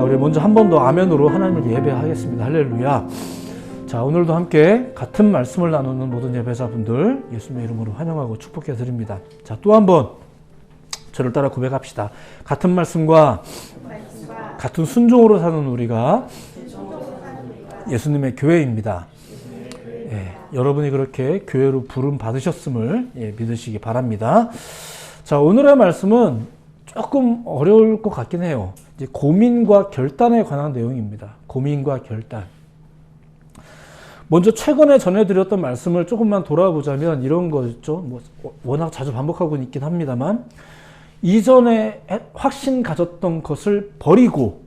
자, 우리 먼저 한 번 더 아멘으로 하나님을 예배하겠습니다. 할렐루야. 자, 오늘도 함께 같은 말씀을 나누는 모든 예배자분들 예수님의 이름으로 환영하고 축복해 드립니다. 자, 또 한 번 저를 따라 고백합시다. 같은 말씀과 같은 순종으로 사는 우리가 예수님의 교회입니다. 예, 여러분이 그렇게 교회로 부름 받으셨음을 믿으시기 바랍니다. 자, 오늘의 말씀은 조금 어려울 것 같긴 해요. 이제 고민과 결단에 관한 내용입니다. 고민과 결단. 먼저 최근에 전해드렸던 말씀을 조금만 돌아보자면 이런 거죠. 뭐 워낙 자주 반복하고 있긴 합니다만, 이전에 확신 가졌던 것을 버리고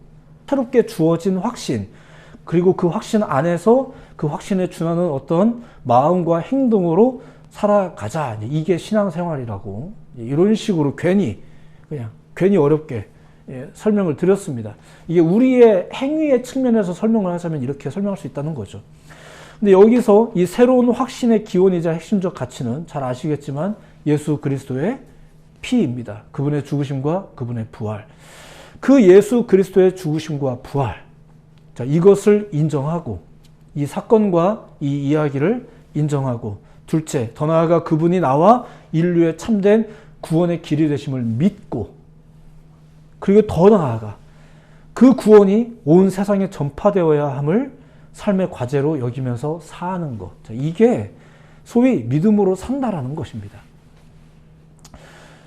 새롭게 주어진 확신, 그리고 그 확신 안에서 그 확신에 준하는 어떤 마음과 행동으로 살아가자. 이게 신앙생활이라고, 이런 식으로 괜히 어렵게 설명을 드렸습니다. 이게 우리의 행위의 측면에서 설명을 하자면 이렇게 설명할 수 있다는 거죠. 근데 여기서 이 새로운 확신의 기원이자 핵심적 가치는 잘 아시겠지만 예수 그리스도의 피입니다. 그분의 죽으심과 그분의 부활. 그 예수 그리스도의 죽으심과 부활, 자, 이것을 인정하고, 이 사건과 이 이야기를 인정하고, 둘째, 더 나아가 그분이 나와 인류의 참된 구원의 길이 되심을 믿고, 그리고 더 나아가 그 구원이 온 세상에 전파되어야 함을 삶의 과제로 여기면서 사는 것. 자, 이게 소위 믿음으로 산다라는 것입니다.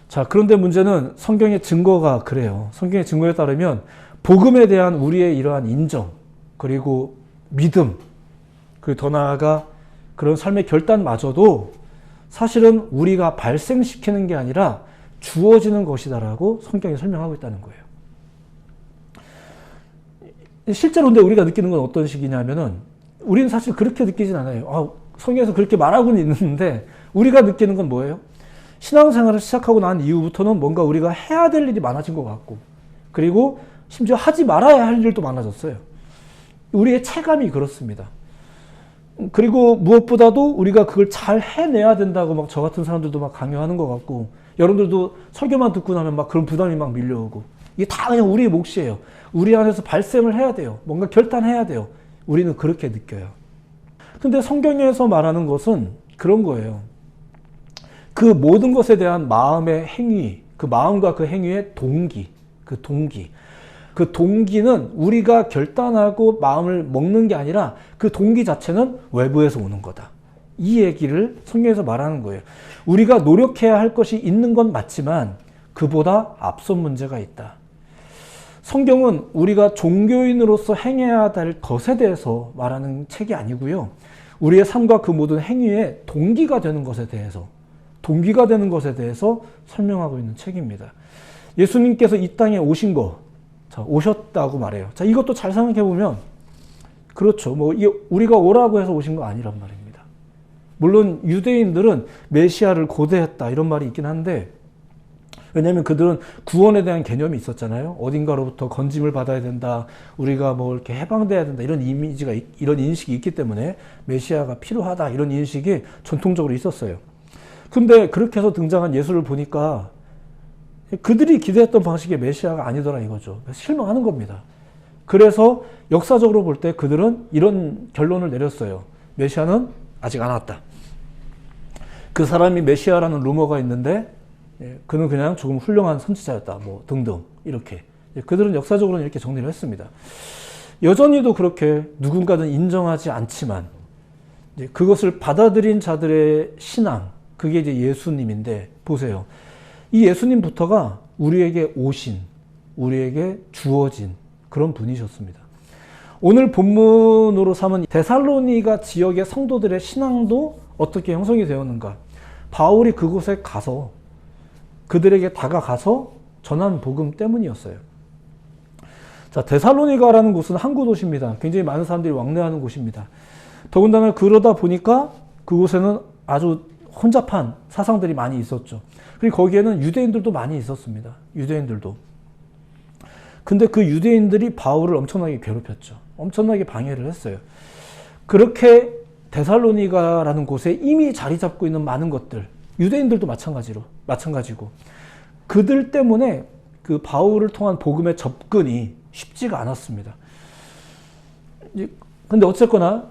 자, 그런데 문제는 성경의 증거가 그래요. 성경의 증거에 따르면 복음에 대한 우리의 이러한 인정, 그리고 믿음, 그리고 더 나아가 그런 삶의 결단마저도 사실은 우리가 발생시키는 게 아니라 주어지는 것이다라고 성경이 설명하고 있다는 거예요. 실제로 근데 우리가 느끼는 건 어떤 식이냐면은, 우리는 사실 그렇게 느끼진 않아요. 성경에서 그렇게 말하고는 있는데 우리가 느끼는 건 뭐예요? 신앙생활을 시작하고 난 이후부터는 뭔가 우리가 해야 될 일이 많아진 것 같고, 그리고 심지어 하지 말아야 할 일도 많아졌어요. 우리의 체감이 그렇습니다. 그리고 무엇보다도 우리가 그걸 잘 해내야 된다고 막 저 같은 사람들도 막 강요하는 것 같고, 여러분들도 설교만 듣고 나면 막 그런 부담이 막 밀려오고, 이게 다 그냥 우리의 몫이에요. 우리 안에서 발생을 해야 돼요. 뭔가 결단해야 돼요. 우리는 그렇게 느껴요. 근데 성경에서 말하는 것은 그런 거예요. 그 모든 것에 대한 마음의 행위, 그 마음과 그 행위의 동기, 그 동기는 우리가 결단하고 마음을 먹는 게 아니라 그 동기 자체는 외부에서 오는 거다. 이 얘기를 성경에서 말하는 거예요. 우리가 노력해야 할 것이 있는 건 맞지만 그보다 앞선 문제가 있다. 성경은 우리가 종교인으로서 행해야 될 것에 대해서 말하는 책이 아니고요. 우리의 삶과 그 모든 행위의 동기가 되는 것에 대해서 설명하고 있는 책입니다. 예수님께서 이 땅에 오신 거, 자, 오셨다고 말해요. 자, 이것도 잘 생각해 보면 그렇죠. 뭐 우리가 오라고 해서 오신 거 아니란 말입니다. 물론 유대인들은 메시아를 고대했다 이런 말이 있긴 한데, 왜냐하면 그들은 구원에 대한 개념이 있었잖아요. 어딘가로부터 건짐을 받아야 된다, 우리가 뭐 이렇게 해방돼야 된다, 이런 이미지가, 이런 인식이 있기 때문에 메시아가 필요하다, 이런 인식이 전통적으로 있었어요. 근데 그렇게 해서 등장한 예수를 보니까 그들이 기대했던 방식의 메시아가 아니더라 이거죠. 실망하는 겁니다. 그래서 역사적으로 볼 때 그들은 이런 결론을 내렸어요. 메시아는 아직 안 왔다. 그 사람이 메시아라는 루머가 있는데 그는 그냥 조금 훌륭한 선지자였다, 뭐 등등, 이렇게 그들은 역사적으로는 이렇게 정리를 했습니다. 여전히도 그렇게 누군가는 인정하지 않지만 그것을 받아들인 자들의 신앙, 그게 이제 예수님인데, 보세요. 이 예수님부터가 우리에게 오신, 우리에게 주어진 그런 분이셨습니다. 오늘 본문으로 삼은 데살로니가 지역의 성도들의 신앙도 어떻게 형성이 되었는가? 바울이 그곳에 가서 그들에게 다가가서 전한 복음 때문이었어요. 자, 데살로니가라는 곳은 항구 도시입니다. 굉장히 많은 사람들이 왕래하는 곳입니다. 더군다나 그러다 보니까 그곳에는 아주 혼잡한 사상들이 많이 있었죠. 그리고 거기에는 유대인들도 많이 있었습니다. 유대인들도. 근데 그 유대인들이 바울을 엄청나게 괴롭혔죠. 엄청나게 방해를 했어요. 그렇게 데살로니가라는 곳에 이미 자리 잡고 있는 많은 것들, 유대인들도 마찬가지고, 그들 때문에 그 바울을 통한 복음의 접근이 쉽지가 않았습니다. 근데 어쨌거나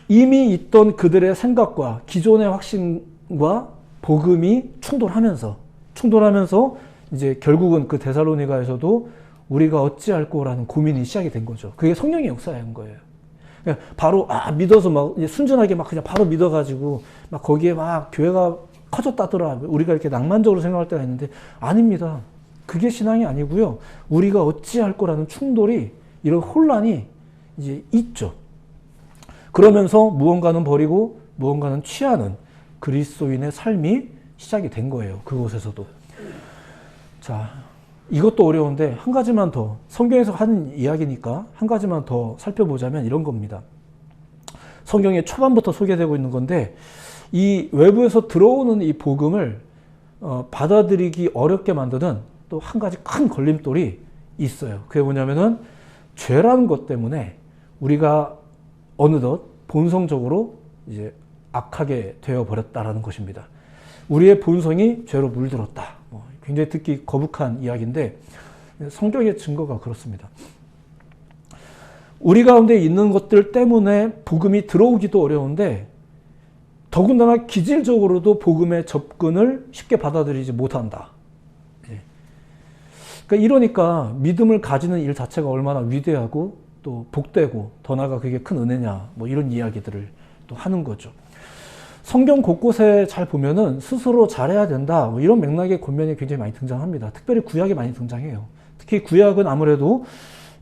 이미 있던 그들의 생각과 기존의 확신과 복음이 충돌하면서 이제 결국은 그 데살로니가에서도 우리가 어찌할꼬라는 고민이 시작이 된 거죠. 그게 성령의 역사인 거예요. 바로 믿어서 막 순전하게 막 그냥 바로 믿어가지고 막 거기에 막 교회가 커졌다더라. 우리가 이렇게 낭만적으로 생각할 때가 있는데 아닙니다. 그게 신앙이 아니고요. 우리가 어찌할 거라는 충돌이 이런 혼란이 이제 있죠. 그러면서 무언가는 버리고 무언가는 취하는 그리스도인의 삶이 시작이 된 거예요. 그곳에서도. 자, 이것도 어려운데 한 가지만 더 성경에서 하는 이야기니까 한 가지만 더 살펴보자면 이런 겁니다. 성경의 초반부터 소개되고 있는 건데 이 외부에서 들어오는 이 복음을 받아들이기 어렵게 만드는 또 한 가지 큰 걸림돌이 있어요. 그게 뭐냐면은 죄라는 것 때문에 우리가 어느덧 본성적으로 이제 악하게 되어 버렸다라는 것입니다. 우리의 본성이 죄로 물들었다. 굉장히 듣기 거북한 이야기인데 성경의 증거가 그렇습니다. 우리 가운데 있는 것들 때문에 복음이 들어오기도 어려운데 더군다나 기질적으로도 복음의 접근을 쉽게 받아들이지 못한다. 그러니까 이러니까 믿음을 가지는 일 자체가 얼마나 위대하고 또 복되고 더 나아가 그게 큰 은혜냐 이런 이야기들을 또 하는 거죠. 성경 곳곳에 잘 보면은 스스로 잘해야 된다 이런 맥락의 권면이 굉장히 많이 등장합니다. 특별히 구약에 많이 등장해요. 특히 구약은 아무래도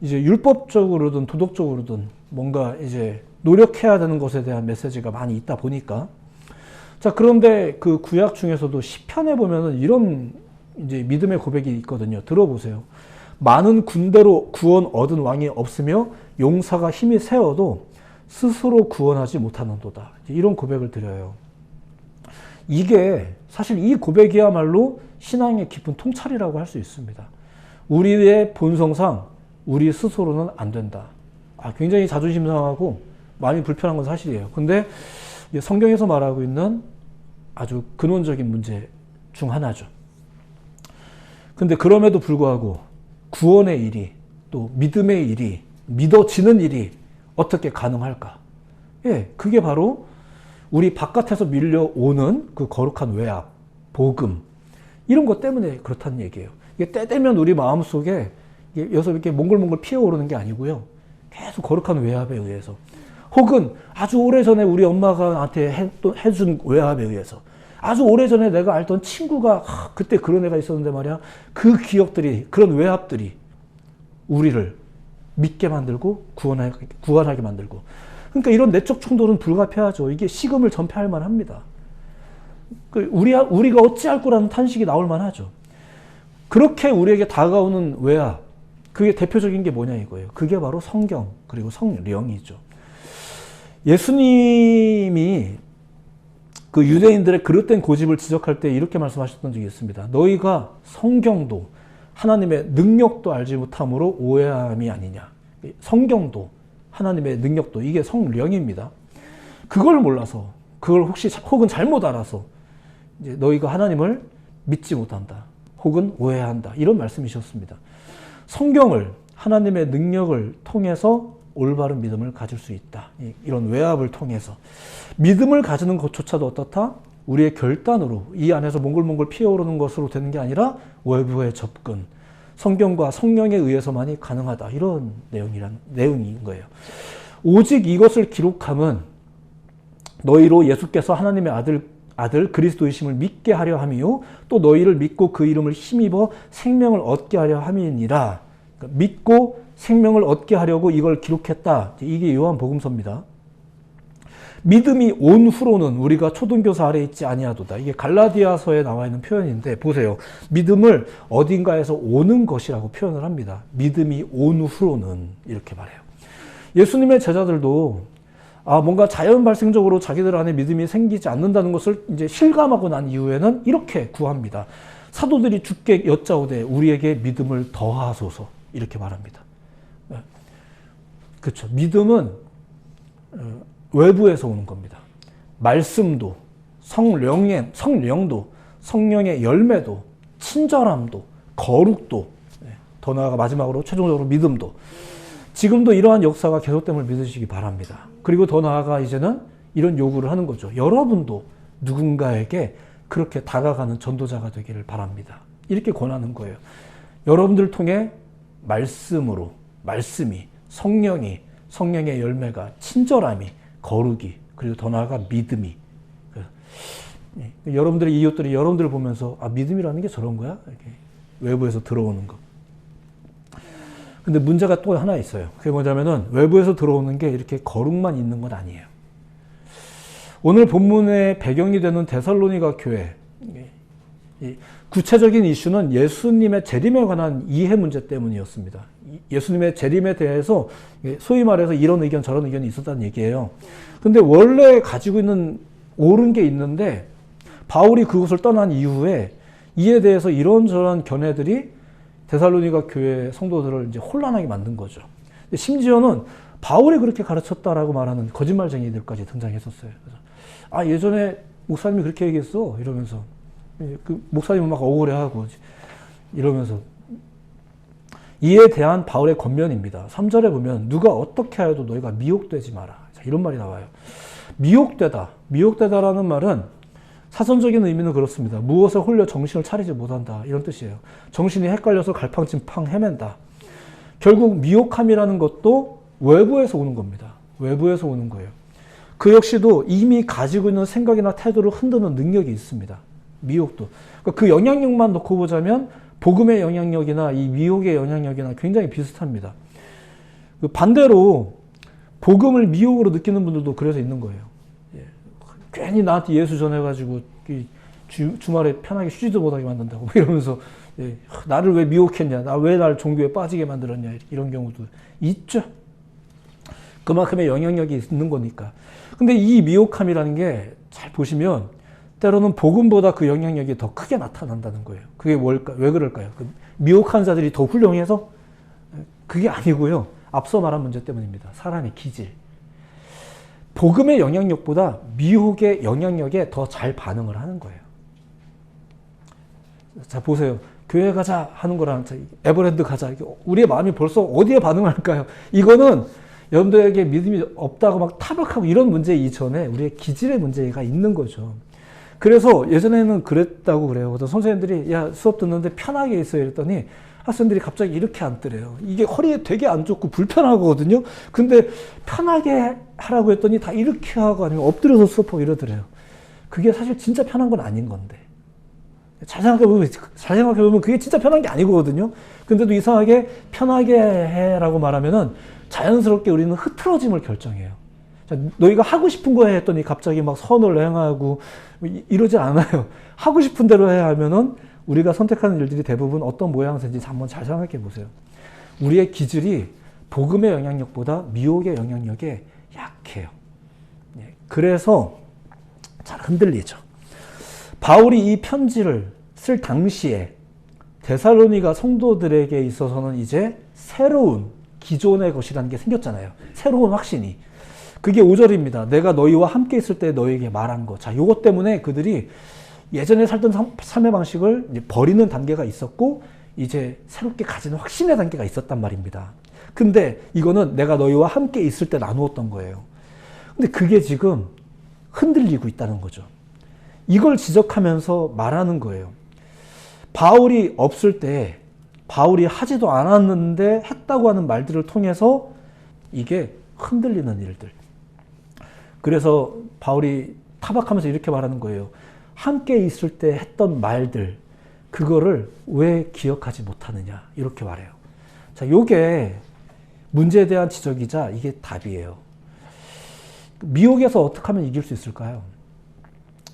이제 율법적으로든 도덕적으로든 뭔가 이제 노력해야 되는 것에 대한 메시지가 많이 있다 보니까 자 그런데 그 구약 중에서도 시편에 보면은 이런 이제 믿음의 고백이 있거든요. 들어보세요. 많은 군대로 구원 얻은 왕이 없으며 용사가 힘이 세어도 스스로 구원하지 못하는도다. 이런 고백을 드려요. 이게 사실 이 고백이야말로 신앙의 깊은 통찰이라고 할 수 있습니다. 우리의 본성상 우리 스스로는 안 된다. 굉장히 자존심 상하고 마음이 불편한 건 사실이에요. 근데 성경에서 말하고 있는 아주 근원적인 문제 중 하나죠. 근데 그럼에도 불구하고 구원의 일이 또 믿음의 일이 믿어지는 일이 어떻게 가능할까? 그게 바로 우리 바깥에서 밀려오는 그 거룩한 외압, 복음 이런 것 때문에 그렇다는 얘기예요. 이게 때 되면 우리 마음속에 여기서 이렇게 몽글몽글 피어오르는 게 아니고요. 계속 거룩한 외압에 의해서 혹은 아주 오래전에 우리 엄마가 나한테 해준 외압에 의해서 아주 오래전에 내가 알던 친구가 그때 그런 애가 있었는데 말이야. 그 기억들이 그런 외압들이 우리를 믿게 만들고 구원하게 만들고 그러니까 이런 내적 충돌은 불가피하죠. 이게 식음을 전폐할 만합니다. 우리가 어찌할 거라는 탄식이 나올 만하죠. 그렇게 우리에게 다가오는 외압 그게 대표적인 게 뭐냐 이거예요. 그게 바로 성경 그리고 성령이죠. 예수님이 그 유대인들의 그릇된 고집을 지적할 때 이렇게 말씀하셨던 적이 있습니다. 너희가 성경도 하나님의 능력도 알지 못함으로 오해함이 아니냐. 성경도 하나님의 능력도 이게 성령입니다. 그걸 몰라서 그걸 혹은 잘못 알아서 이제 너희가 하나님을 믿지 못한다. 혹은 오해한다. 이런 말씀이셨습니다. 성경을 하나님의 능력을 통해서 올바른 믿음을 가질 수 있다. 이런 외압을 통해서 믿음을 가지는 것조차도 어떻다? 우리의 결단으로 이 안에서 몽글몽글 피어오르는 것으로 되는 게 아니라 외부의 접근, 성경과 성령에 의해서만이 가능하다. 이런 내용인 거예요. 오직 이것을 기록함은 너희로 예수께서 하나님의 아들 그리스도이심을 믿게 하려 함이요 또 너희를 믿고 그 이름을 힘입어 생명을 얻게 하려 함이니라. 그러니까 믿고 생명을 얻게 하려고 이걸 기록했다. 이게 요한복음서입니다. 믿음이 온 후로는 우리가 초등교사 아래 있지 아니하도다. 이게 갈라디아서에 나와 있는 표현인데 보세요. 믿음을 어딘가에서 오는 것이라고 표현을 합니다. 믿음이 온 후로는 이렇게 말해요. 예수님의 제자들도 뭔가 자연 발생적으로 자기들 안에 믿음이 생기지 않는다는 것을 이제 실감하고 난 이후에는 이렇게 구합니다. 사도들이 주께 여짜오되 우리에게 믿음을 더하소서 이렇게 말합니다. 그렇죠. 믿음은 외부에서 오는 겁니다. 말씀도, 성령도, 성령의 열매도, 친절함도, 거룩도 더 나아가 마지막으로 최종적으로 믿음도. 지금도 이러한 역사가 계속됨을 믿으시기 바랍니다. 그리고 더 나아가 이제는 이런 요구를 하는 거죠. 여러분도 누군가에게 그렇게 다가가는 전도자가 되기를 바랍니다. 이렇게 권하는 거예요. 여러분들 통해 말씀으로, 말씀이, 성령의 열매가, 친절함이, 거룩이, 그리고 더 나아가 믿음이. 여러분들의 이웃들이 여러분들을 보면서 아, 믿음이라는 게 저런 거야? 이렇게 외부에서 들어오는 거. 근데 문제가 또 하나 있어요. 그게 뭐냐면은 외부에서 들어오는 게 이렇게 거룩만 있는 건 아니에요. 오늘 본문의 배경이 되는 데살로니가 교회. 구체적인 이슈는 예수님의 재림에 관한 이해 문제 때문이었습니다. 예수님의 재림에 대해서 소위 말해서 이런 의견 저런 의견이 있었다는 얘기예요. 근데 원래 가지고 있는 옳은 게 있는데 바울이 그곳을 떠난 이후에 이에 대해서 이런저런 견해들이 데살로니가 교회 성도들을 이제 혼란하게 만든 거죠. 심지어는 바울이 그렇게 가르쳤다라고 말하는 거짓말쟁이들까지 등장했었어요. 그래서 아, 예전에 목사님이 그렇게 얘기했어 이러면서 그 목사님은 막 억울해하고 이러면서 이에 대한 바울의 권면입니다. 3절에 보면 누가 어떻게 하여도 너희가 미혹되지 마라. 자, 이런 말이 나와요. 미혹되다라는 말은 사전적인 의미는 그렇습니다. 무엇에 홀려 정신을 차리지 못한다. 이런 뜻이에요. 정신이 헷갈려서 갈팡질팡 헤맨다. 결국 미혹함이라는 것도 외부에서 오는 겁니다. 외부에서 오는 거예요. 그 역시도 이미 가지고 있는 생각이나 태도를 흔드는 능력이 있습니다. 미혹도. 그러니까 그 영향력만 놓고 보자면 복음의 영향력이나 이 미혹의 영향력이나 굉장히 비슷합니다. 반대로 복음을 미혹으로 느끼는 분들도 그래서 있는 거예요. 괜히 나한테 예수 전해가지고 주말에 편하게 쉬지도 못하게 만든다고 이러면서 나를 왜 미혹했냐, 나 왜 날 종교에 빠지게 만들었냐, 이런 경우도 있죠. 그만큼의 영향력이 있는 거니까. 근데 이 미혹함이라는 게 잘 보시면 때로는 복음보다 그 영향력이 더 크게 나타난다는 거예요. 그게 뭘까? 왜 그럴까요? 그 미혹한 자들이 더 훌륭해서? 그게 아니고요. 앞서 말한 문제 때문입니다. 사람의 기질. 복음의 영향력보다 미혹의 영향력에 더 잘 반응을 하는 거예요. 자, 보세요. 교회 가자 하는 거랑 에버랜드 가자. 우리의 마음이 벌써 어디에 반응할까요? 이거는 여러분들에게 믿음이 없다고 막 타박하고 이런 문제 이전에 우리의 기질의 문제가 있는 거죠. 그래서 예전에는 그랬다고 그래요. 어떤 선생님들이 야, 수업 듣는데 편하게 있어요. 이랬더니 학생들이 갑자기 이렇게 앉더래요. 이게 허리에 되게 안 좋고 불편하거든요. 근데 편하게 하라고 했더니 다 이렇게 하고 아니면 엎드려서 수업하고 이러더래요. 그게 사실 진짜 편한 건 아닌 건데. 잘 생각해보면 그게 진짜 편한 게 아니거든요. 근데도 이상하게 편하게 해라고 말하면은 자연스럽게 우리는 흐트러짐을 결정해요. 자, 너희가 하고 싶은 거 해 했더니 갑자기 막 선을 행하고 이러지 않아요. 하고 싶은 대로 해야 하면은 우리가 선택하는 일들이 대부분 어떤 모양새인지 한번 잘 생각해 보세요. 우리의 기질이 복음의 영향력보다 미혹의 영향력에 약해요. 그래서 잘 흔들리죠. 바울이 이 편지를 쓸 당시에 데살로니가 성도들에게 있어서는 이제 새로운 기존의 것이라는 게 생겼잖아요. 새로운 확신이. 그게 5절입니다. 내가 너희와 함께 있을 때 너희에게 말한 거. 자, 요것 때문에 그들이 예전에 살던 삶의 방식을 이제 버리는 단계가 있었고 이제 새롭게 가지는 확신의 단계가 있었단 말입니다. 근데 이거는 내가 너희와 함께 있을 때 나누었던 거예요. 근데 그게 지금 흔들리고 있다는 거죠. 이걸 지적하면서 말하는 거예요. 바울이 없을 때 바울이 하지도 않았는데 했다고 하는 말들을 통해서 이게 흔들리는 일들. 그래서 바울이 타박하면서 이렇게 말하는 거예요. 함께 있을 때 했던 말들, 그거를 왜 기억하지 못하느냐, 이렇게 말해요. 자, 요게 문제에 대한 지적이자 이게 답이에요. 미혹에서 어떻게 하면 이길 수 있을까요?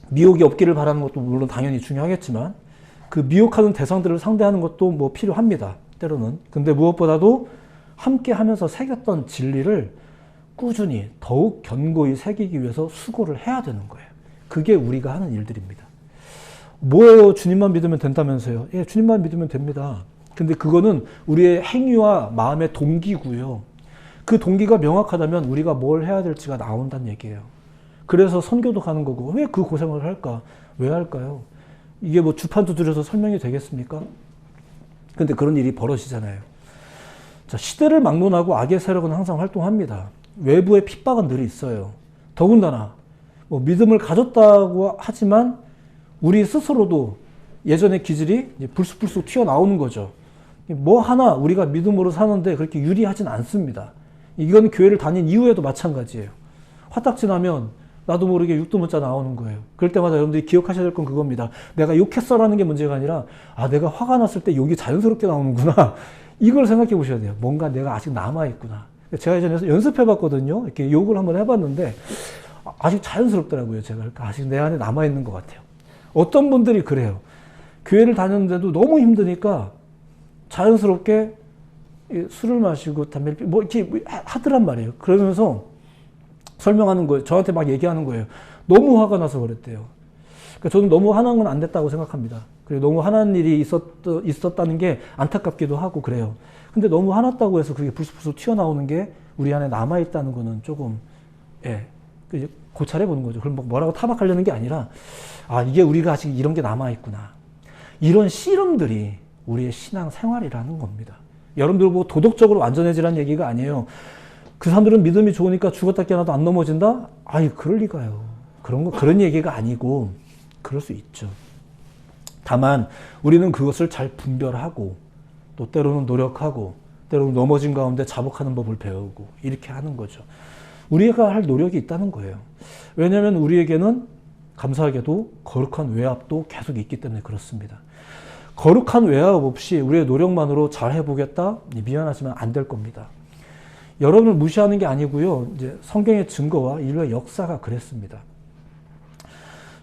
미혹이 없기를 바라는 것도 물론 당연히 중요하겠지만 그 미혹하는 대상들을 상대하는 것도 뭐 필요합니다. 때로는. 근데 무엇보다도 함께 하면서 새겼던 진리를 꾸준히 더욱 견고히 새기기 위해서 수고를 해야 되는 거예요. 그게 우리가 하는 일들입니다. 뭐예요? 주님만 믿으면 된다면서요? 예, 주님만 믿으면 됩니다. 근데 그거는 우리의 행위와 마음의 동기고요. 그 동기가 명확하다면 우리가 뭘 해야 될지가 나온다는 얘기예요. 그래서 선교도 가는 거고, 왜 그 고생을 할까? 왜 할까요? 이게 뭐 주판 두드려서 설명이 되겠습니까? 근데 그런 일이 벌어지잖아요. 자, 시대를 막론하고 악의 세력은 항상 활동합니다. 외부의 핍박은 늘 있어요. 더군다나 뭐 믿음을 가졌다고 하지만 우리 스스로도 예전의 기질이 이제 불쑥불쑥 튀어나오는 거죠. 뭐 하나 우리가 믿음으로 사는데 그렇게 유리하진 않습니다. 이건 교회를 다닌 이후에도 마찬가지예요. 화딱지 나면 나도 모르게 육두문자 나오는 거예요. 그럴 때마다 여러분들이 기억하셔야 될 건 그겁니다. 내가 욕했어라는 게 문제가 아니라 내가 화가 났을 때 욕이 자연스럽게 나오는구나. 이걸 생각해 보셔야 돼요. 뭔가 내가 아직 남아있구나. 제가 예전에 연습해봤거든요. 이렇게 욕을 한번 해봤는데 아직 자연스럽더라고요. 제가 아직 내 안에 남아있는 것 같아요. 어떤 분들이 그래요. 교회를 다녔는데도 너무 힘드니까 자연스럽게 술을 마시고 담배를 피우고 뭐 이렇게 하더란 말이에요. 그러면서 설명하는 거예요. 저한테 막 얘기하는 거예요. 너무 화가 나서 그랬대요. 그러니까 저는 너무 화난 건 안 됐다고 생각합니다. 그리고 너무 화난 일이 있었다는 게 안타깝기도 하고 그래요. 근데 너무 화났다고 해서 그게 불쑥불쑥 튀어나오는 게 우리 안에 남아있다는 거는 조금, 고찰해 보는 거죠. 그럼 뭐라고 타박하려는 게 아니라, 이게 우리가 아직 이런 게 남아있구나. 이런 씨름들이 우리의 신앙 생활이라는 겁니다. 여러분들 뭐 도덕적으로 완전해지라는 얘기가 아니에요. 그 사람들은 믿음이 좋으니까 죽었다 깨어나도 안 넘어진다? 그럴 리가요. 그런 얘기가 아니고, 그럴 수 있죠. 다만, 우리는 그것을 잘 분별하고, 또 때로는 노력하고, 때로는 넘어진 가운데 자복하는 법을 배우고, 이렇게 하는 거죠. 우리가 할 노력이 있다는 거예요. 왜냐하면 우리에게는 감사하게도 거룩한 외압도 계속 있기 때문에 그렇습니다. 거룩한 외압 없이 우리의 노력만으로 잘 해보겠다? 미안하지만 안 될 겁니다. 여러분을 무시하는 게 아니고요. 이제 성경의 증거와 인류의 역사가 그랬습니다.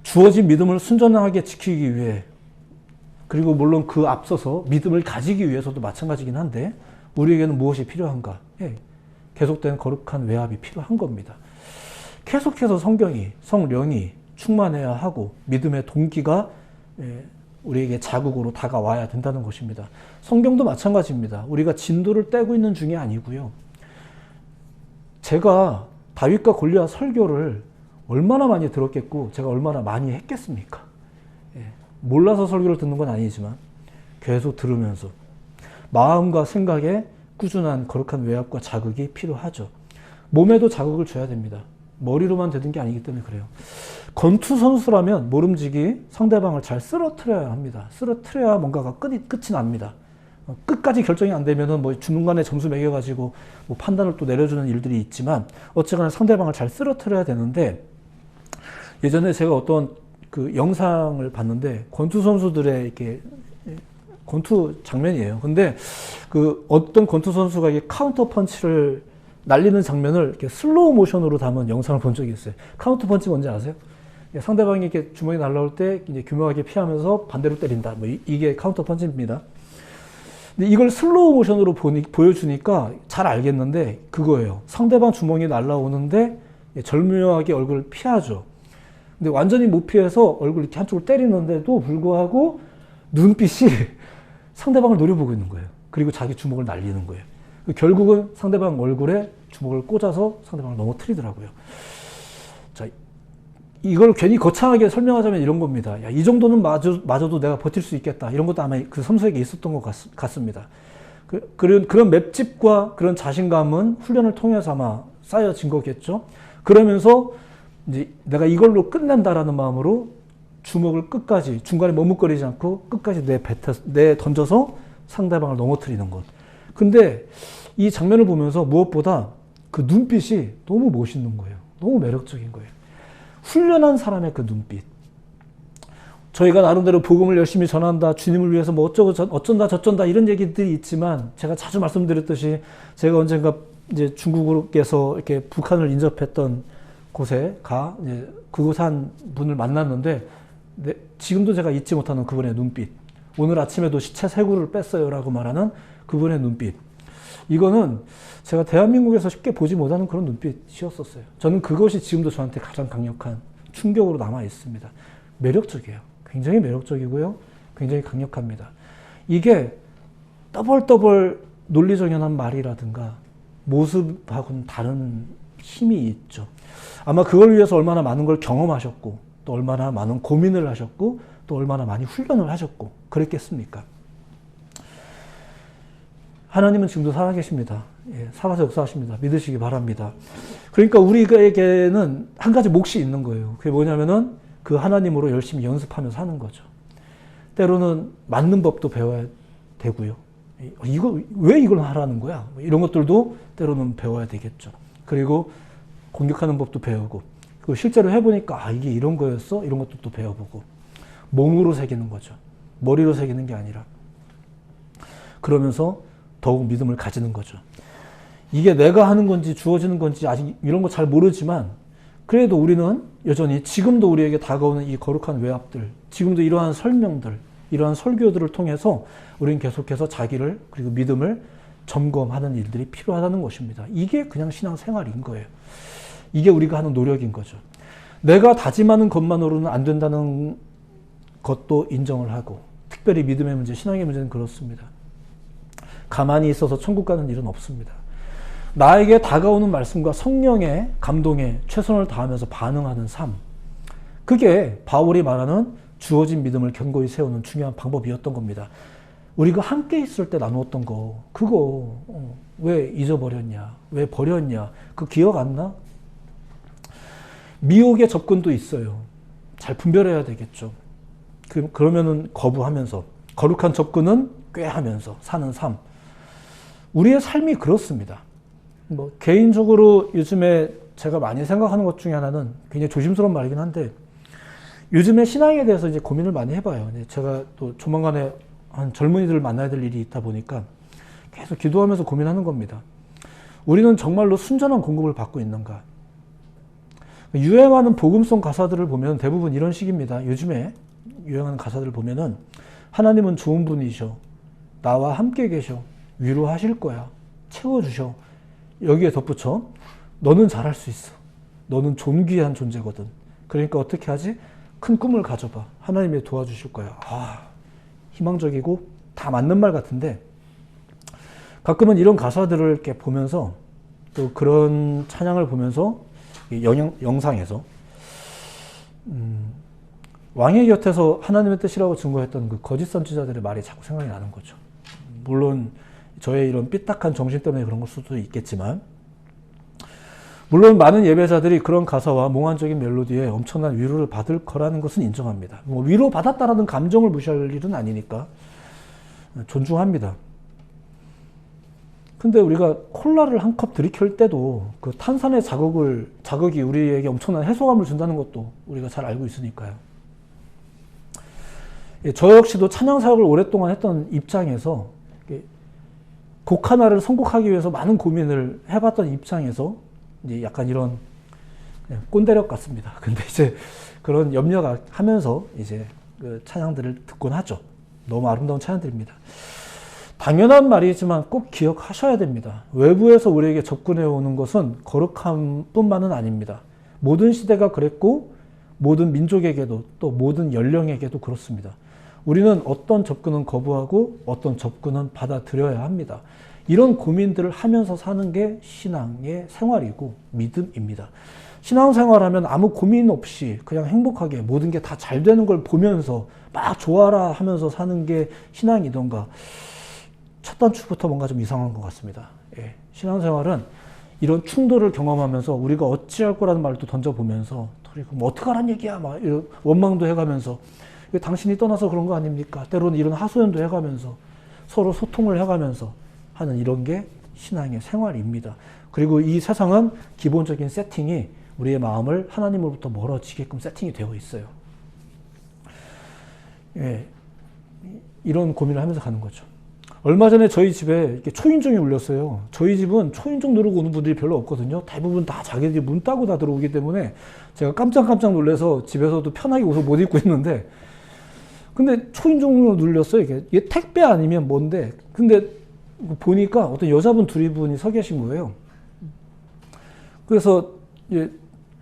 주어진 믿음을 순전하게 지키기 위해, 그리고 물론 그 앞서서 믿음을 가지기 위해서도 마찬가지긴 한데, 우리에게는 무엇이 필요한가? 계속된 거룩한 외압이 필요한 겁니다. 계속해서 성령이 충만해야 하고, 믿음의 동기가 우리에게 자국으로 다가와야 된다는 것입니다. 성경도 마찬가지입니다. 우리가 진도를 떼고 있는 중이 아니고요. 제가 다윗과 골리앗 설교를 얼마나 많이 들었겠고 제가 얼마나 많이 했겠습니까? 몰라서 설교를 듣는 건 아니지만 계속 들으면서 마음과 생각에 꾸준한 거룩한 외압과 자극이 필요하죠. 몸에도 자극을 줘야 됩니다. 머리로만 되는 게 아니기 때문에 그래요. 권투 선수라면 모름지기 상대방을 잘 쓰러뜨려야 합니다. 쓰러뜨려야 뭔가가 끝이 납니다. 끝까지 결정이 안 되면은 뭐 중간에 점수 매겨가지고 뭐 판단을 또 내려주는 일들이 있지만 어쨌거나 상대방을 잘 쓰러뜨려야 되는데, 예전에 제가 어떤 그 영상을 봤는데 권투 선수들의 이렇게 권투 장면이에요. 근데 그 어떤 권투 선수가 이게 카운터 펀치를 날리는 장면을 이렇게 슬로우 모션으로 담은 영상을 본 적이 있어요. 카운터 펀치 뭔지 아세요? 상대방이 이렇게 주먹이 날라올 때 이제 교묘하게 피하면서 반대로 때린다. 뭐 이게 카운터 펀치입니다. 근데 이걸 슬로우 모션으로 보여주니까 잘 알겠는데 그거예요. 상대방 주먹이 날라오는데 절묘하게 얼굴을 피하죠. 근데 완전히 못 피해서 얼굴 이렇게 한쪽을 때리는데도 불구하고 눈빛이 상대방을 노려보고 있는 거예요. 그리고 자기 주먹을 날리는 거예요. 결국은 상대방 얼굴에 주먹을 꽂아서 상대방을 넘어뜨리더라고요. 자, 이걸 괜히 거창하게 설명하자면 이런 겁니다. 이 정도는 마저도 내가 버틸 수 있겠다. 이런 것도 아마 그 선수에게 있었던 것 같습니다. 그런 맷집과 그런 자신감은 훈련을 통해서 아마 쌓여진 거겠죠. 그러면서 이제 내가 이걸로 끝낸다라는 마음으로 주먹을 끝까지 중간에 머뭇거리지 않고 끝까지 내 던져서 상대방을 넘어뜨리는 것. 근데 이 장면을 보면서 무엇보다 그 눈빛이 너무 멋있는 거예요. 너무 매력적인 거예요. 훈련한 사람의 그 눈빛. 저희가 나름대로 복음을 열심히 전한다, 주님을 위해서 뭐 어쩐다 저쩐다 이런 얘기들이 있지만, 제가 자주 말씀드렸듯이 제가 언젠가 이제 중국에서 이렇게 북한을 인접했던 곳에 이제 그곳 한 분을 만났는데, 지금도 제가 잊지 못하는 그분의 눈빛. 오늘 아침에도 시체 3구를 뺐어요라고 말하는 그분의 눈빛. 이거는 제가 대한민국에서 쉽게 보지 못하는 그런 눈빛이었었어요. 저는 그것이 지금도 저한테 가장 강력한 충격으로 남아 있습니다. 매력적이에요. 굉장히 매력적이고요. 굉장히 강력합니다. 이게 떠벌떠벌 논리정연한 말이라든가 모습하고는 다른 힘이 있죠. 아마 그걸 위해서 얼마나 많은 걸 경험하셨고, 또 얼마나 많은 고민을 하셨고, 또 얼마나 많이 훈련을 하셨고 그랬겠습니까? 하나님은 지금도 살아계십니다. 예, 살아서 역사하십니다. 믿으시기 바랍니다. 그러니까 우리에게는 한 가지 몫이 있는 거예요. 그게 뭐냐면은 그 하나님으로 열심히 연습하며 사는 거죠. 때로는 맞는 법도 배워야 되고요. 왜 이걸 하라는 거야? 이런 것들도 때로는 배워야 되겠죠. 그리고 공격하는 법도 배우고, 그리고 실제로 해보니까 이게 이런 거였어? 이런 것도 또 배워보고, 몸으로 새기는 거죠. 머리로 새기는 게 아니라. 그러면서 더욱 믿음을 가지는 거죠. 이게 내가 하는 건지 주어지는 건지 아직 이런 거 잘 모르지만, 그래도 우리는 여전히 지금도 우리에게 다가오는 이 거룩한 외압들, 지금도 이러한 설명들, 이러한 설교들을 통해서 우리는 계속해서 자기를 그리고 믿음을 점검하는 일들이 필요하다는 것입니다. 이게 그냥 신앙생활인 거예요. 이게 우리가 하는 노력인 거죠. 내가 다짐하는 것만으로는 안 된다는 것도 인정을 하고, 특별히 믿음의 문제, 신앙의 문제는 그렇습니다. 가만히 있어서 천국 가는 일은 없습니다. 나에게 다가오는 말씀과 성령의 감동에 최선을 다하면서 반응하는 삶, 그게 바울이 말하는 주어진 믿음을 견고히 세우는 중요한 방법이었던 겁니다. 우리가 함께 있을 때 나누었던 거, 그거 왜 잊어버렸냐, 왜 버렸냐, 그 기억 안 나? 미혹의 접근도 있어요. 잘 분별해야 되겠죠. 그러면은 거부하면서, 거룩한 접근은 꾀하면서 사는 삶. 우리의 삶이 그렇습니다. 개인적으로 요즘에 제가 많이 생각하는 것 중에 하나는 굉장히 조심스러운 말이긴 한데, 요즘에 신앙에 대해서 이제 고민을 많이 해봐요. 제가 또 조만간에 한 젊은이들을 만나야 될 일이 있다 보니까 계속 기도하면서 고민하는 겁니다. 우리는 정말로 순전한 공급을 받고 있는가? 유행하는 복음성 가사들을 보면 대부분 이런 식입니다. 요즘에 유행하는 가사들을 보면은 하나님은 좋은 분이셔. 나와 함께 계셔. 위로하실 거야. 채워주셔. 여기에 덧붙여 너는 잘할 수 있어. 너는 존귀한 존재거든. 그러니까 어떻게 하지? 큰 꿈을 가져봐. 하나님이 도와주실 거야. 희망적이고 다 맞는 말 같은데, 가끔은 이런 가사들을 이렇게 보면서, 또 그런 찬양을 보면서 영상에서 왕의 곁에서 하나님의 뜻이라고 증거했던 그 거짓 선지자들의 말이 자꾸 생각이 나는 거죠. 물론 저의 이런 삐딱한 정신 때문에 그런 걸 수도 있겠지만, 물론 많은 예배자들이 그런 가사와 몽환적인 멜로디에 엄청난 위로를 받을 거라는 것은 인정합니다. 위로 받았다라는 감정을 무시할 일은 아니니까 존중합니다. 근데 우리가 콜라를 한 컵 들이킬 때도 그 탄산의 자극이 우리에게 엄청난 해소감을 준다는 것도 우리가 잘 알고 있으니까요. 저 역시도 찬양 사역을 오랫동안 했던 입장에서, 곡 하나를 선곡하기 위해서 많은 고민을 해봤던 입장에서 이제 약간 이런 꼰대력 같습니다. 근데 이제 그런 염려가 하면서 이제 그 찬양들을 듣곤 하죠. 너무 아름다운 찬양들입니다. 당연한 말이지만 꼭 기억하셔야 됩니다. 외부에서 우리에게 접근해 오는 것은 거룩함뿐만은 아닙니다. 모든 시대가 그랬고 모든 민족에게도 또 모든 연령에게도 그렇습니다. 우리는 어떤 접근은 거부하고 어떤 접근은 받아들여야 합니다. 이런 고민들을 하면서 사는 게 신앙의 생활이고 믿음입니다. 신앙생활하면 아무 고민 없이 그냥 행복하게 모든 게 다 잘 되는 걸 보면서 막 좋아라 하면서 사는 게 신앙이던가, 첫 단추부터 뭔가 좀 이상한 것 같습니다. 예. 신앙생활은 이런 충돌을 경험하면서 우리가 어찌할 거라는 말을 또 던져보면서, 그리고 뭐 어떡하란 얘기야 막 이런 원망도 해가면서, 당신이 떠나서 그런 거 아닙니까? 때로는 이런 하소연도 해가면서 서로 소통을 해가면서 하는 이런 게 신앙의 생활입니다. 그리고 이 세상은 기본적인 세팅이 우리의 마음을 하나님으로부터 멀어지게끔 세팅이 되어 있어요. 예, 이런 고민을 하면서 가는 거죠. 얼마 전에 저희 집에 이렇게 초인종이 울렸어요. 저희 집은 초인종 누르고 오는 분들이 별로 없거든요. 대부분 다 자기들이 문 따고 다 들어오기 때문에 제가 깜짝깜짝 놀라서 집에서도 편하게 옷을 못 입고 있는데, 근데 초인종으로 눌렸어요. 이게 택배 아니면 뭔데, 근데 보니까 어떤 여자분 둘이 서 계신 거예요. 그래서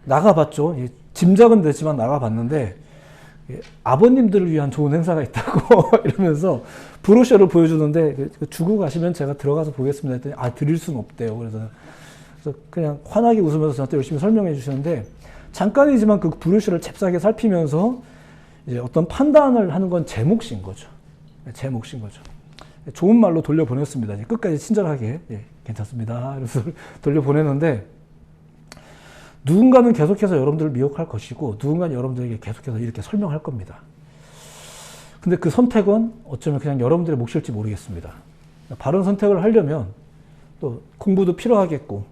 나가봤죠. 짐작은 됐지만 나가봤는데, 아버님들을 위한 좋은 행사가 있다고 이러면서 브로셔를 보여주는데, 주고 가시면 제가 들어가서 보겠습니다 했더니 드릴 수는 없대요. 그래서 그냥 환하게 웃으면서 저한테 열심히 설명해 주시는데, 잠깐이지만 그 브로셔를 잽싸게 살피면서 이제 어떤 판단을 하는 건 제 몫인 거죠. 제 몫인 거죠. 좋은 말로 돌려보냈습니다. 끝까지 친절하게 괜찮습니다. 그래서 돌려보냈는데 누군가는 계속해서 여러분들을 미혹할 것이고 누군가는 여러분들에게 계속해서 이렇게 설명할 겁니다. 근데 그 선택은 어쩌면 그냥 여러분들의 몫일지 모르겠습니다. 바른 선택을 하려면 또 공부도 필요하겠고,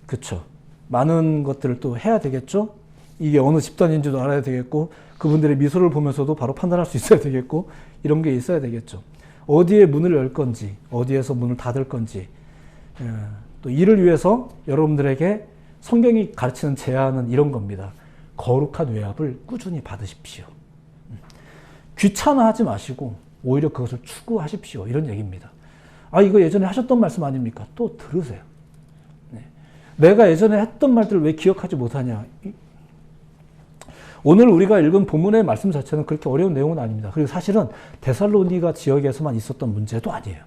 그쵸. 많은 것들을 또 해야 되겠죠. 이게 어느 집단인지도 알아야 되겠고, 그분들의 미소를 보면서도 바로 판단할 수 있어야 되겠고, 이런 게 있어야 되겠죠. 어디에 문을 열 건지, 어디에서 문을 닫을 건지, 또 이를 위해서 여러분들에게 성경이 가르치는 제안은 이런 겁니다. 거룩한 외압을 꾸준히 받으십시오. 귀찮아하지 마시고 오히려 그것을 추구하십시오. 이런 얘기입니다. 아, 이거 예전에 하셨던 말씀 아닙니까? 또 들으세요. 내가 예전에 했던 말들을 왜 기억하지 못하냐. 오늘 우리가 읽은 본문의 말씀 자체는 그렇게 어려운 내용은 아닙니다. 그리고 사실은 데살로니가 지역에서만 있었던 문제도 아니에요.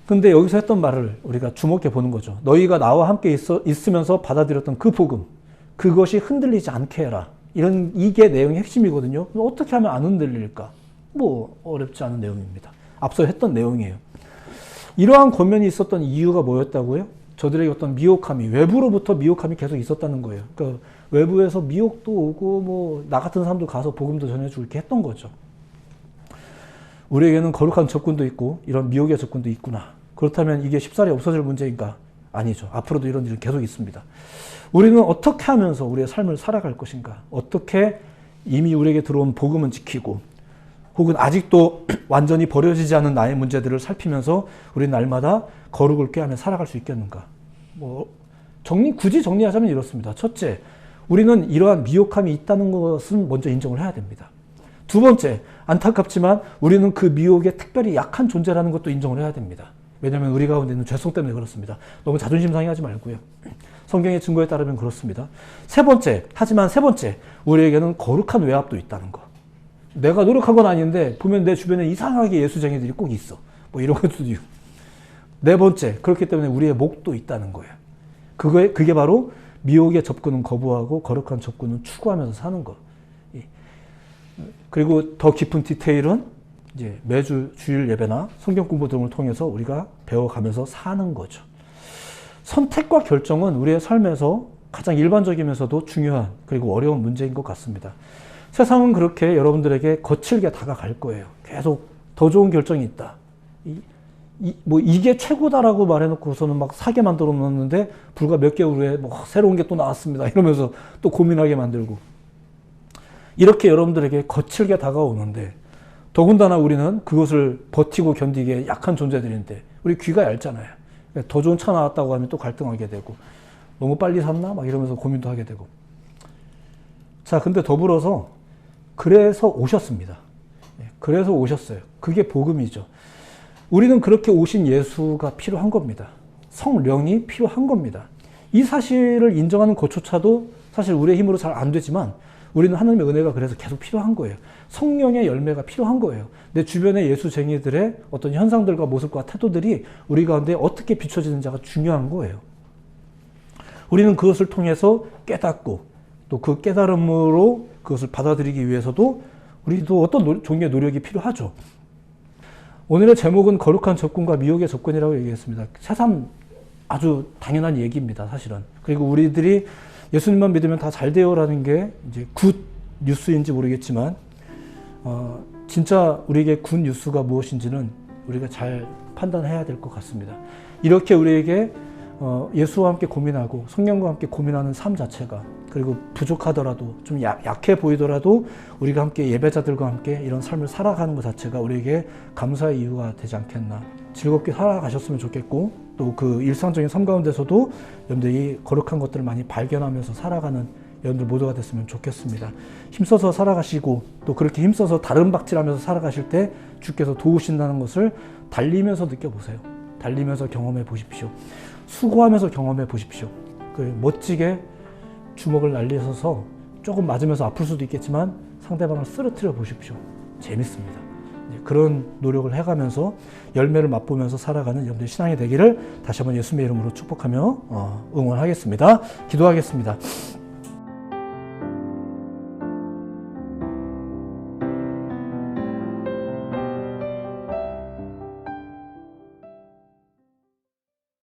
근데 여기서 했던 말을 우리가 주목해 보는 거죠. 너희가 나와 함께 있으면서 받아들였던 그 복음, 그것이 흔들리지 않게 해라. 이게 내용의 핵심이거든요. 어떻게 하면 안 흔들릴까? 뭐 어렵지 않은 내용입니다. 앞서 했던 내용이에요. 이러한 권면이 있었던 이유가 뭐였다고요? 저들에게 어떤 미혹함이, 외부로부터 미혹함이 계속 있었다는 거예요. 그러니까 외부에서 미혹도 오고 뭐 나 같은 사람도 가서 복음도 전해주고 이렇게 했던 거죠. 우리에게는 거룩한 접근도 있고 이런 미혹의 접근도 있구나. 그렇다면 이게 쉽사리 없어질 문제인가? 아니죠. 앞으로도 이런 일은 계속 있습니다. 우리는 어떻게 하면서 우리의 삶을 살아갈 것인가? 어떻게 이미 우리에게 들어온 복음은 지키고 혹은 아직도 완전히 버려지지 않은 나의 문제들을 살피면서 우리는 날마다 거룩을 꾀하며 살아갈 수 있겠는가? 굳이 정리하자면 이렇습니다. 첫째, 우리는 이러한 미혹함이 있다는 것은 먼저 인정을 해야 됩니다. 두 번째, 안타깝지만 우리는 그 미혹에 특별히 약한 존재라는 것도 인정을 해야 됩니다. 왜냐하면 우리 가운데 있는 죄성 때문에 그렇습니다. 너무 자존심 상해하지 말고요. 성경의 증거에 따르면 그렇습니다. 세 번째, 우리에게는 거룩한 외압도 있다는 거. 내가 노력한 건 아닌데 보면 내 주변에 이상하게 예수쟁이들이 꼭 있어. 뭐 이런 것도 있고. 네 번째, 그렇기 때문에 우리의 목도 있다는 거예요. 그게 바로 미혹의 접근은 거부하고 거룩한 접근은 추구하면서 사는 것. 그리고 더 깊은 디테일은 이제 매주 주일 예배나 성경 공부 등을 통해서 우리가 배워가면서 사는 거죠. 선택과 결정은 우리의 삶에서 가장 일반적이면서도 중요한 그리고 어려운 문제인 것 같습니다. 세상은 그렇게 여러분들에게 거칠게 다가갈 거예요. 계속 더 좋은 결정이 있다. 이게 최고다라고 말해놓고서는 막 사게 만들어 놓는데 불과 몇 개월 후에 뭐 새로운 게 또 나왔습니다. 이러면서 또 고민하게 만들고. 이렇게 여러분들에게 거칠게 다가오는데 더군다나 우리는 그것을 버티고 견디기에 약한 존재들인데 우리 귀가 얇잖아요. 더 좋은 차 나왔다고 하면 또 갈등하게 되고 너무 빨리 샀나? 막 이러면서 고민도 하게 되고. 자, 근데 더불어서 그래서 오셨습니다. 그래서 오셨어요. 그게 복음이죠. 우리는 그렇게 오신 예수가 필요한 겁니다. 성령이 필요한 겁니다. 이 사실을 인정하는 것조차도 사실 우리의 힘으로 잘 안 되지만 우리는 하나님의 은혜가 그래서 계속 필요한 거예요. 성령의 열매가 필요한 거예요. 내 주변의 예수쟁이들의 어떤 현상들과 모습과 태도들이 우리 가운데 어떻게 비춰지는지가 중요한 거예요. 우리는 그것을 통해서 깨닫고 또 그 깨달음으로 그것을 받아들이기 위해서도 우리도 어떤 종류의 노력이 필요하죠. 오늘의 제목은 거룩한 접근과 미혹의 접근이라고 얘기했습니다. 새삼 아주 당연한 얘기입니다, 사실은. 그리고 우리들이 예수님만 믿으면 다 잘 돼요라는 게 이제 굿 뉴스인지 모르겠지만, 진짜 우리에게 굿 뉴스가 무엇인지는 우리가 잘 판단해야 될 것 같습니다. 이렇게 우리에게 예수와 함께 고민하고 성령과 함께 고민하는 삶 자체가, 그리고 부족하더라도 좀 약해 보이더라도 우리가 함께 예배자들과 함께 이런 삶을 살아가는 것 자체가 우리에게 감사의 이유가 되지 않겠나. 즐겁게 살아가셨으면 좋겠고 또 그 일상적인 삶 가운데서도 여러분들이 거룩한 것들을 많이 발견하면서 살아가는 여러분들 모두가 됐으면 좋겠습니다. 힘써서 살아가시고 또 그렇게 힘써서 다른 박질하면서 살아가실 때 주께서 도우신다는 것을 달리면서 느껴보세요. 달리면서 경험해 보십시오. 수고하면서 경험해 보십시오. 멋지게 주먹을 날리셔서 조금 맞으면서 아플 수도 있겠지만 상대방을 쓰러뜨려 보십시오. 재밌습니다. 그런 노력을 해가면서 열매를 맛보면서 살아가는 여러분들 신앙이 되기를 다시 한번 예수님의 이름으로 축복하며 응원하겠습니다. 기도하겠습니다.